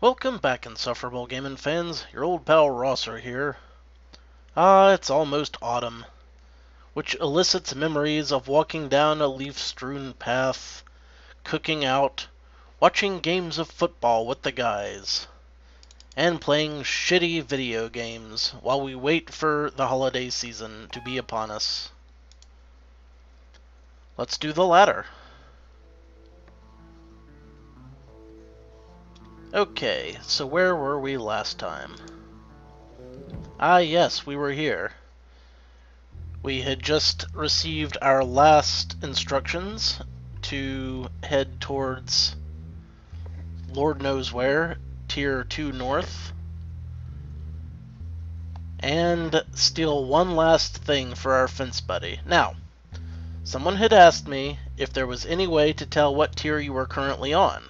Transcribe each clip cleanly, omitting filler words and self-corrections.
Welcome back, Insufferable gaming fans. Your old pal Rosser here. It's almost autumn, which elicits memories of walking down a leaf-strewn path, cooking out, watching games of football with the guys, and playing shitty video games while we wait for the holiday season to be upon us. Let's do the latter. Okay, so where were we last time? Yes, we were here. We had just received our last instructions to head towards Lord knows where, Tier 2 North, and steal one last thing for our fence buddy. Now, someone had asked me if there was any way to tell what tier you were currently on.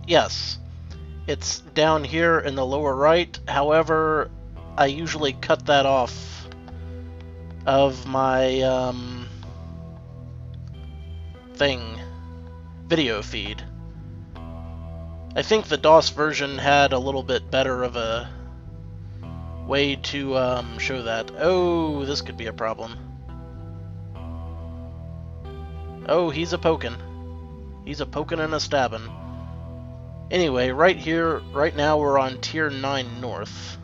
Yes. It's down here in the lower right. However, I usually cut that off of my video feed. I think the DOS version had a little bit better of a way to show that. Oh, this could be a problem. Oh, he's a pokin'. He's a pokin' and a stabbin'. Anyway, right here, right now we're on Tier 9 North.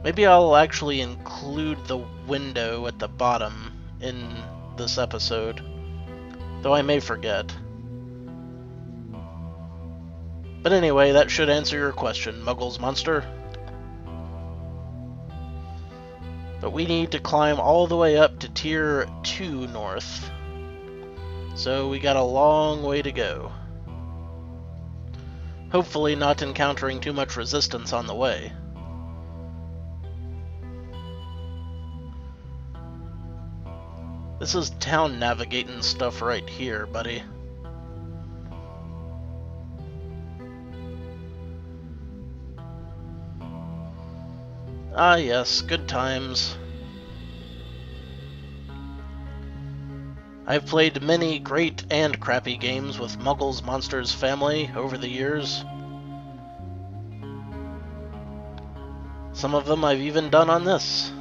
Maybe I'll actually include the window at the bottom in this episode, though I may forget. But anyway, that should answer your question, Muggles Monster. But we need to climb all the way up to Tier 2 North. So we got a long way to go. Hopefully not encountering too much resistance on the way. This is town navigating stuff right here, buddy. Yes, good times. I've played many great and crappy games with Muggles Monsters family over the years. Some of them I've even done on this.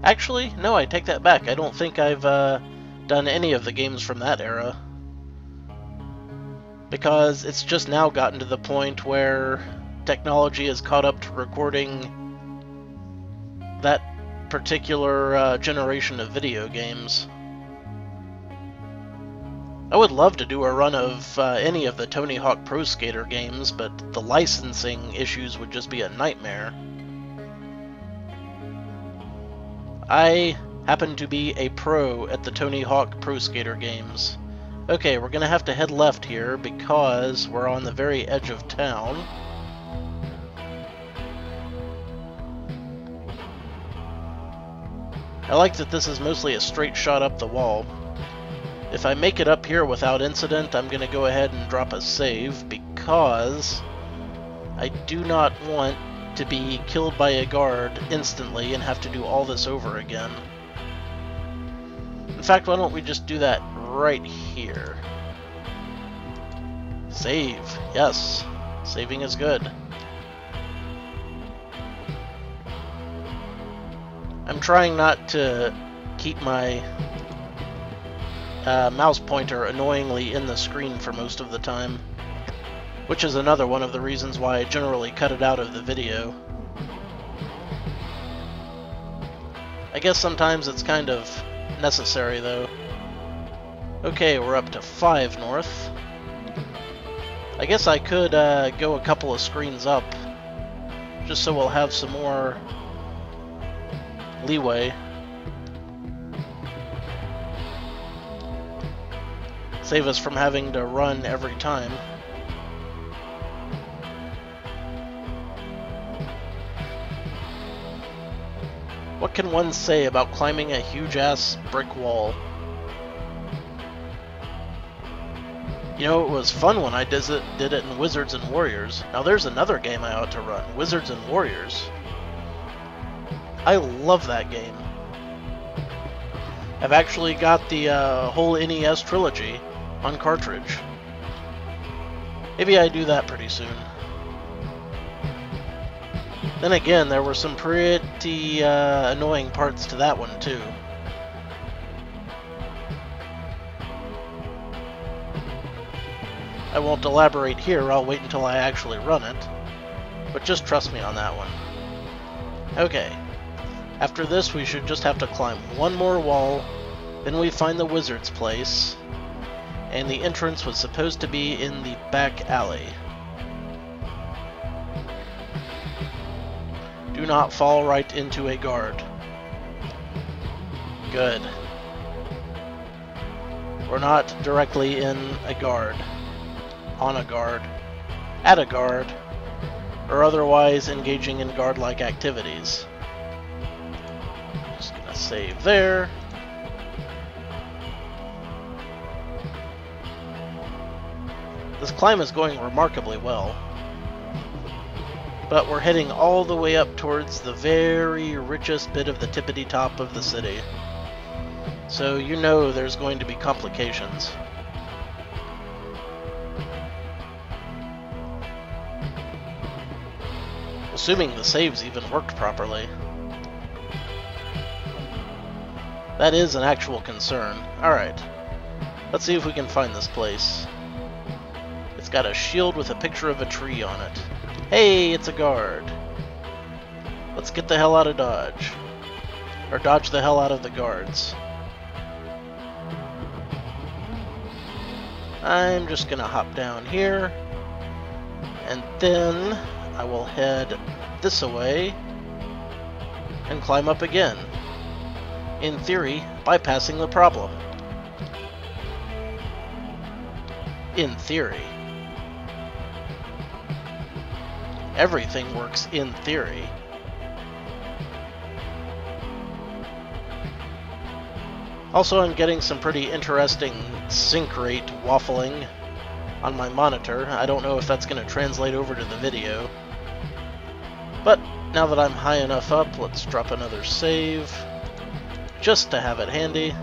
Actually, no, I take that back. I don't think I've done any of the games from that era. Because it's just now gotten to the point where technology has caught up to recording that particular generation of video games. I would love to do a run of any of the Tony Hawk Pro Skater games, but the licensing issues would just be a nightmare. I happen to be a pro at the Tony Hawk Pro Skater games. Okay, we're gonna have to head left here because we're on the very edge of town. I like that this is mostly a straight shot up the wall. If I make it up here without incident, I'm going to go ahead and drop a save because I do not want to be killed by a guard instantly and have to do all this over again. In fact, why don't we just do that right here? Save. Yes. Saving is good. I'm trying not to keep my mouse pointer annoyingly in the screen for most of the time, which is another one of the reasons why I generally cut it out of the video. I guess sometimes it's kind of necessary, though. Okay, we're up to 5 North. I guess I could go a couple of screens up, just so we'll have some more leeway. Save us from having to run every time. What can one say about climbing a huge-ass brick wall? You know, it was fun when I did it in Wizards and Warriors. Now there's another game I ought to run, Wizards and Warriors. I love that game. I've actually got the whole NES trilogy on cartridge. Maybe I do that pretty soon. Then again, there were some pretty annoying parts to that one, too. I won't elaborate here, I'll wait until I actually run it. But just trust me on that one. Okay. After this, we should just have to climb one more wall, then we find the wizard's place, and the entrance was supposed to be in the back alley. Do not fall right into a guard. Good. We're not directly in a guard, on a guard, at a guard, or otherwise engaging in guard-like activities. Just gonna save there. This climb is going remarkably well. But we're heading all the way up towards the very richest bit of the tippity top of the city. So you know there's going to be complications. Assuming the saves even worked properly. That is an actual concern. Alright, let's see if we can find this place. It's got a shield with a picture of a tree on it. Hey, it's a guard. Let's get the hell out of Dodge. Or dodge the hell out of the guards. I'm just gonna hop down here. And then I will head this way and climb up again. In theory, bypassing the problem. In theory. Everything works in theory. Also, I'm getting some pretty interesting sync rate waffling on my monitor. I don't know if that's going to translate over to the video. But now that I'm high enough up, let's drop another save, just to have it handy.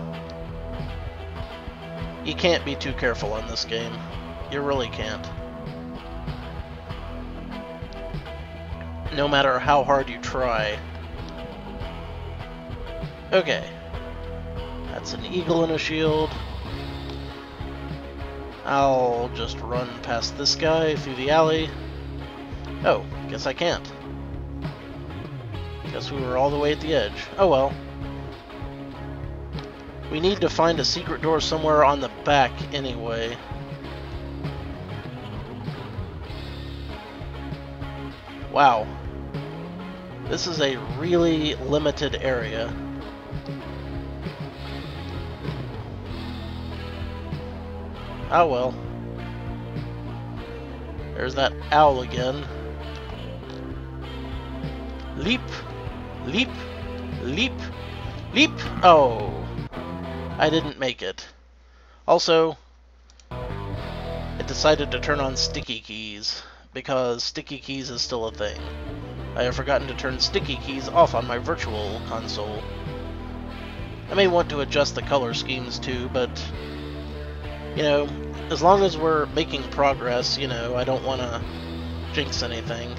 You can't be too careful on this game. You really can't. No matter how hard you try. Okay. That's an eagle and a shield. I'll just run past this guy through the alley. Oh, guess I can't. Guess we were all the way at the edge. Oh well. We need to find a secret door somewhere on the back anyway. Wow. This is a really limited area. Oh well. There's that owl again. Leap! Leap! Leap! Leap! Oh! I didn't make it. Also, it decided to turn on sticky keys, because sticky keys is still a thing. I have forgotten to turn sticky keys off on my virtual console. I may want to adjust the color schemes too, but, you know, as long as we're making progress, you know, I don't want to jinx anything.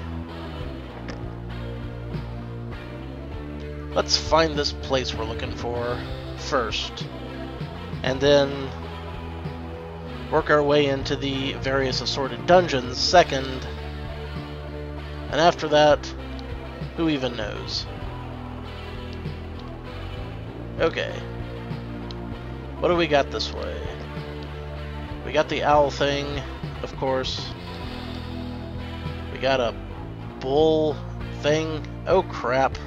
Let's find this place we're looking for first, and then work our way into the various assorted dungeons second, and after that, who even knows? Okay. What do we got this way? We got the owl thing, of course. We got a bull thing. Oh crap.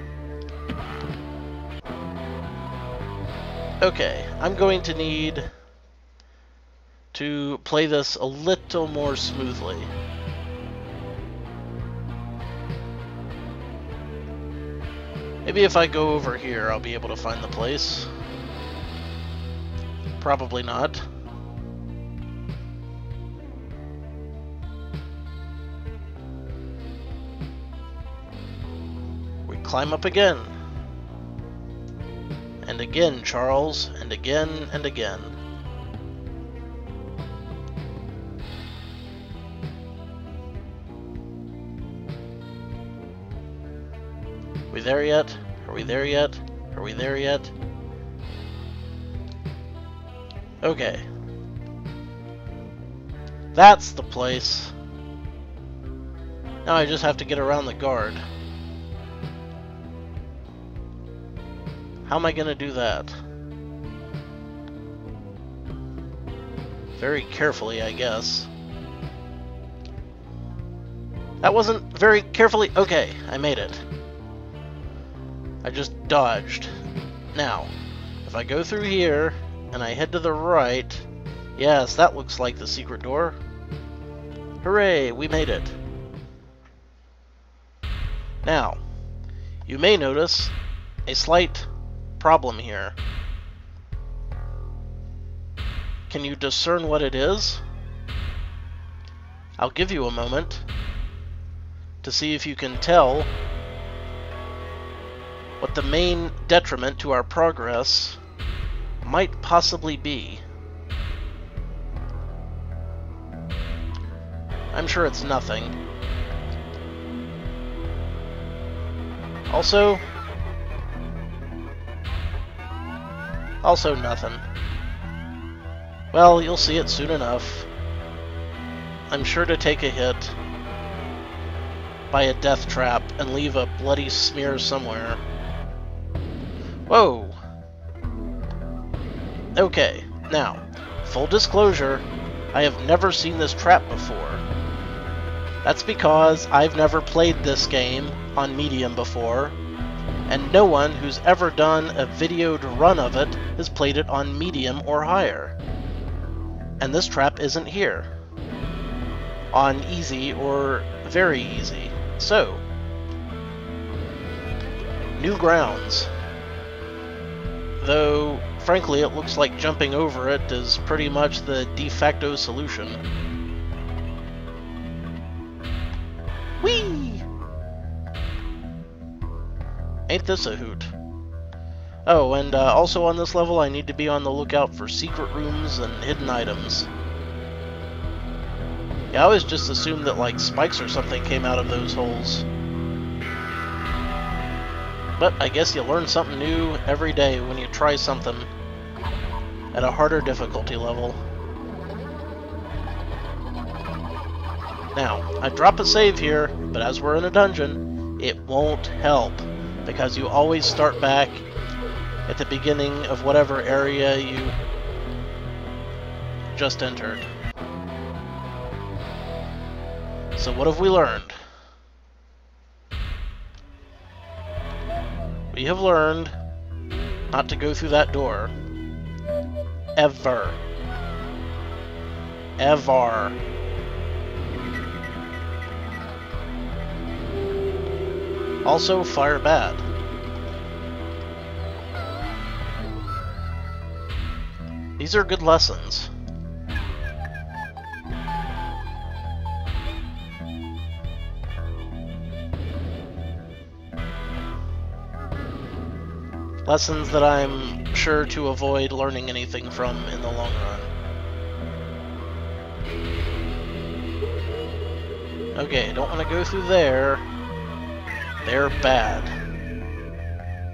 Okay, I'm going to need to play this a little more smoothly. Maybe if I go over here, I'll be able to find the place. Probably not. We climb up again. And again, Charles, and again, and again. we there yet? Are we there yet? Are we there yet? Okay. That's the place. Now I just have to get around the guard. How am I gonna do that? Very carefully, I guess. That wasn't very carefully. Okay, I made it. I just dodged. Now, if I go through here and I head to the right, yes, that looks like the secret door. Hooray, we made it. Now, you may notice a slight problem here. Can you discern what it is? I'll give you a moment to see if you can tell what the main detriment to our progress might possibly be. I'm sure it's nothing. Also nothing. Well, you'll see it soon enough. I'm sure to take a hit by a death trap and leave a bloody smear somewhere. Whoa! Okay, now, full disclosure, I have never seen this trap before. That's because I've never played this game on medium before, and no one who's ever done a videoed run of it has played it on medium or higher. And this trap isn't here on easy or very easy. So, new grounds. Though, frankly, it looks like jumping over it is pretty much the de facto solution. Whee! Ain't this a hoot? Oh, and also on this level I need to be on the lookout for secret rooms and hidden items. Yeah, I always just assumed that, like, spikes or something came out of those holes. But I guess you learn something new every day when you try something at a harder difficulty level. Now, I drop a save here, but as we're in a dungeon, it won't help, because you always start back at the beginning of whatever area you just entered. So what have we learned? We have learned not to go through that door. Ever. Ever. Also, fire bad. These are good lessons. Lessons that I'm sure to avoid learning anything from in the long run. Okay, don't want to go through there. They're bad.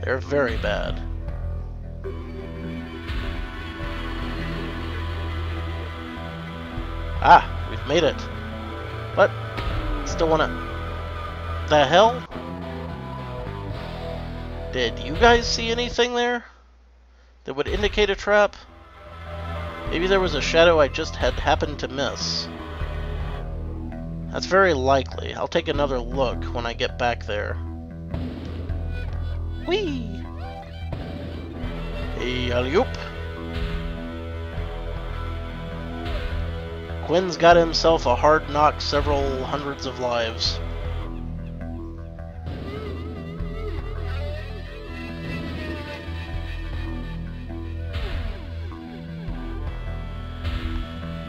They're very bad. Ah, we've made it. What? Still wanna... The hell? Did you guys see anything there that would indicate a trap? Maybe there was a shadow I just had happened to miss. That's very likely. I'll take another look when I get back there. Whee! Hey, alley-oop! Quinn's got himself a hard knock, several hundreds of lives.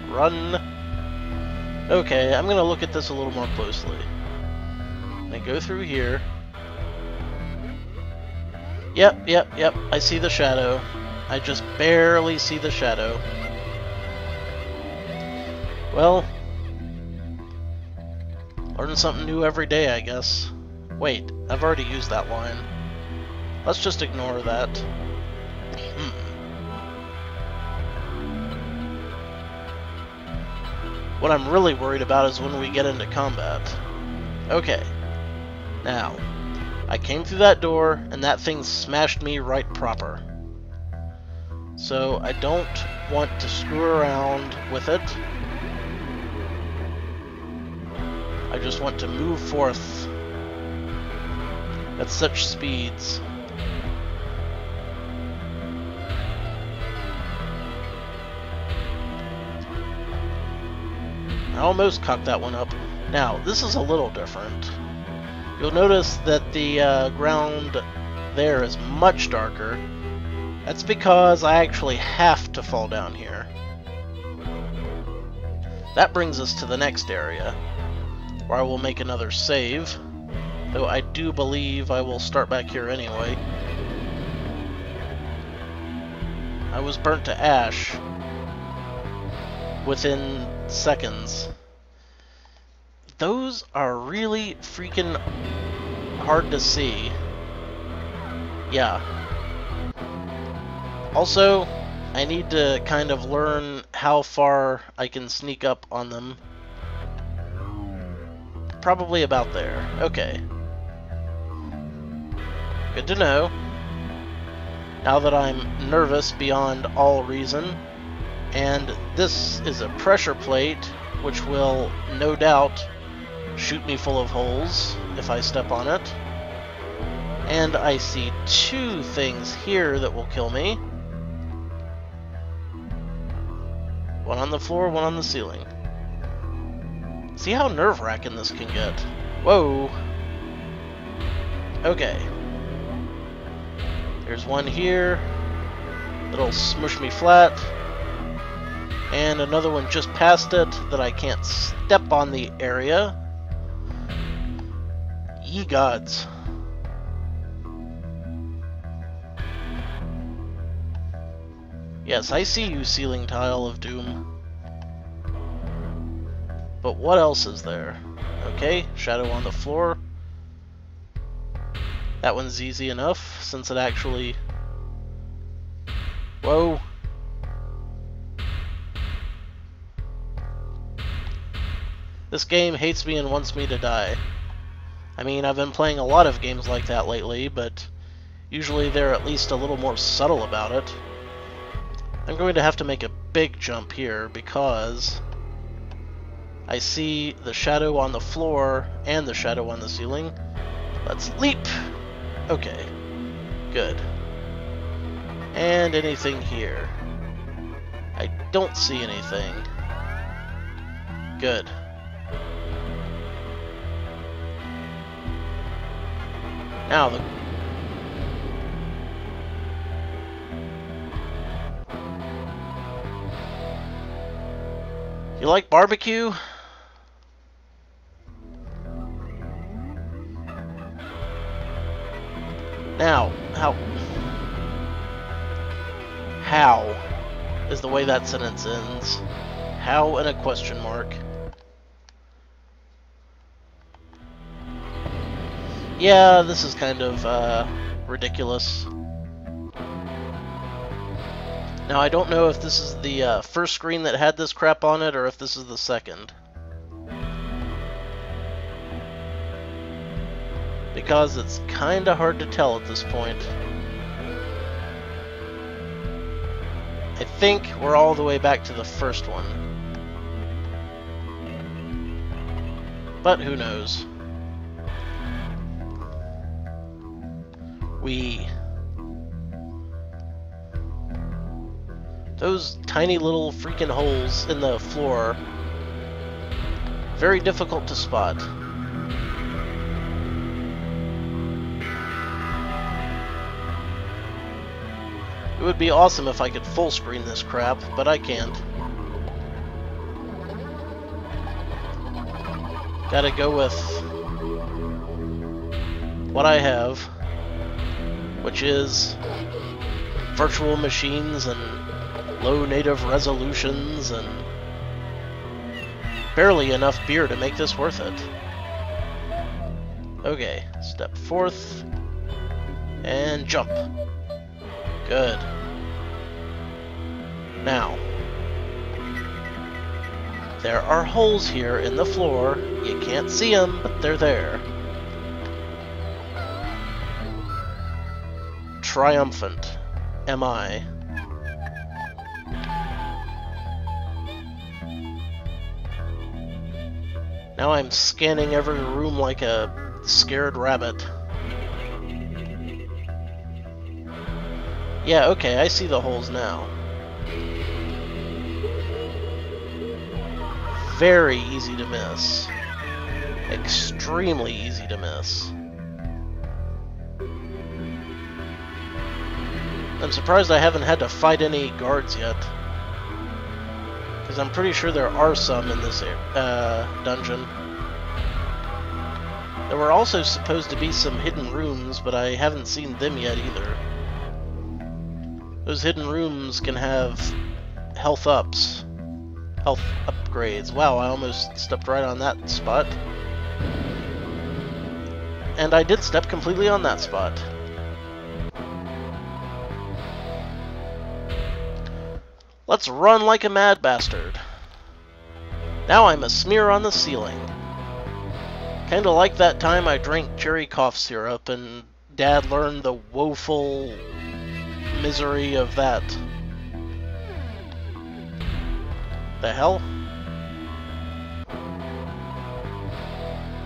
Run. Okay, I'm gonna look at this a little more closely. I go through here. Yep, I see the shadow. I just barely see the shadow. Well, learn something new every day, I guess. Wait, I've already used that line. Let's just ignore that. What I'm really worried about is when we get into combat. Okay. Now, I came through that door, and that thing smashed me right proper. So I don't want to screw around with it. I just want to move forth at such speeds. I almost cocked that one up. Now, this is a little different. You'll notice that the ground there is much darker. That's because I actually have to fall down here. That brings us to the next area, where I will make another save, though I do believe I will start back here anyway. I was burnt to ash within seconds. Those are really freaking hard to see. Yeah. Also, I need to kind of learn how far I can sneak up on them. Probably about there. Okay. Good to know. Now that I'm nervous beyond all reason, and this is a pressure plate, which will no doubt shoot me full of holes if I step on it. And I see two things here that will kill me. One on the floor, one on the ceiling. See how nerve-wracking this can get. Whoa. Okay. There's one here that'll smush me flat. And another one just past it that I can't step on the area. Ye gods. Yes, I see you, ceiling tile of doom. But what else is there? Okay, shadow on the floor. That one's easy enough, since it actually... Whoa. This game hates me and wants me to die. I mean, I've been playing a lot of games like that lately, but usually they're at least a little more subtle about it. I'm going to have to make a big jump here because I see the shadow on the floor and the shadow on the ceiling. Let's leap! Okay, good. And anything here? I don't see anything. Good. Now the... You like barbecue? Now, how is the way that sentence ends. How and a question mark. Yeah, this is kind of ridiculous. Now, I don't know if this is the first screen that had this crap on it, or if this is the second. Because it's kinda hard to tell at this point. I think we're all the way back to the first one. But who knows? Those tiny little freaking holes in the floor, very difficult to spot. It would be awesome if I could full screen this crap, but I can't. Gotta go with what I have, which is virtual machines and low native resolutions and barely enough beer to make this worth it. Okay, step forth. And jump. Good. Now, there are holes here in the floor. You can't see them, but they're there. Triumphant am I. Now I'm scanning every room like a scared rabbit. Yeah, okay, I see the holes now. Very easy to miss. Extremely easy to miss. I'm surprised I haven't had to fight any guards yet. Because I'm pretty sure there are some in this dungeon. There were also supposed to be some hidden rooms, but I haven't seen them yet either. Those hidden rooms can have health ups. Health upgrades. Wow, I almost stepped right on that spot. And I did step completely on that spot. Let's run like a mad bastard. Now I'm a smear on the ceiling. Kinda like that time I drank cherry cough syrup and Dad learned the woeful misery of that. The hell?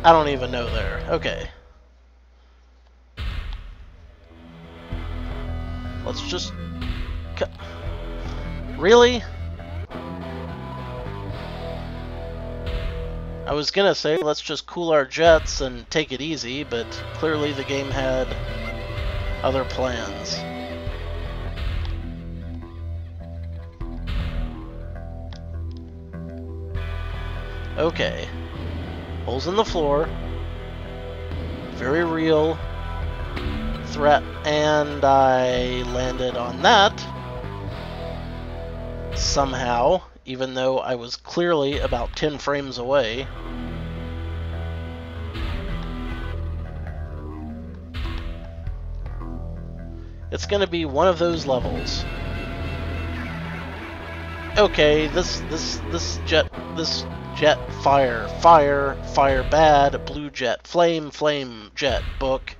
I don't even know there. Okay. Let's just... Really? I was gonna say, let's just cool our jets and take it easy, but clearly the game had other plans. Okay. Holes in the floor. Very real threat, and I landed on that somehow, even though I was clearly about 10 frames away. It's gonna be one of those levels. Okay, this jet fire bad, blue jet flame jet book.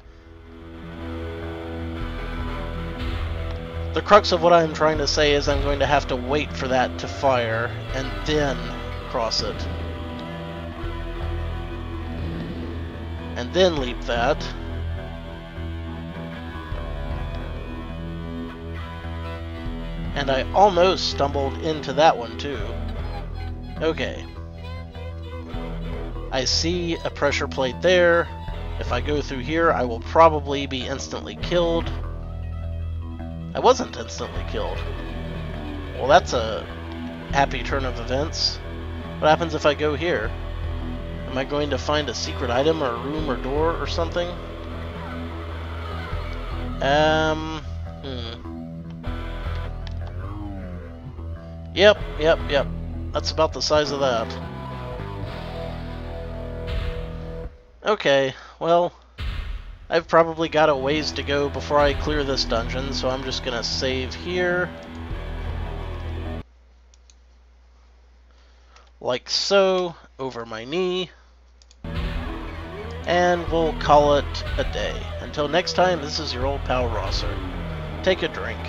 The crux of what I'm trying to say is I'm going to have to wait for that to fire and then cross it. And then leap that. And I almost stumbled into that one too. Okay. I see a pressure plate there. If I go through here, I will probably be instantly killed. I wasn't instantly killed. Well, that's a happy turn of events. What happens if I go here? Am I going to find a secret item or a room or door or something? Yep. That's about the size of that. Okay, well, I've probably got a ways to go before I clear this dungeon, so I'm just gonna save here. Like so, over my knee. And we'll call it a day. Until next time, this is your old pal Rosser. Take a drink.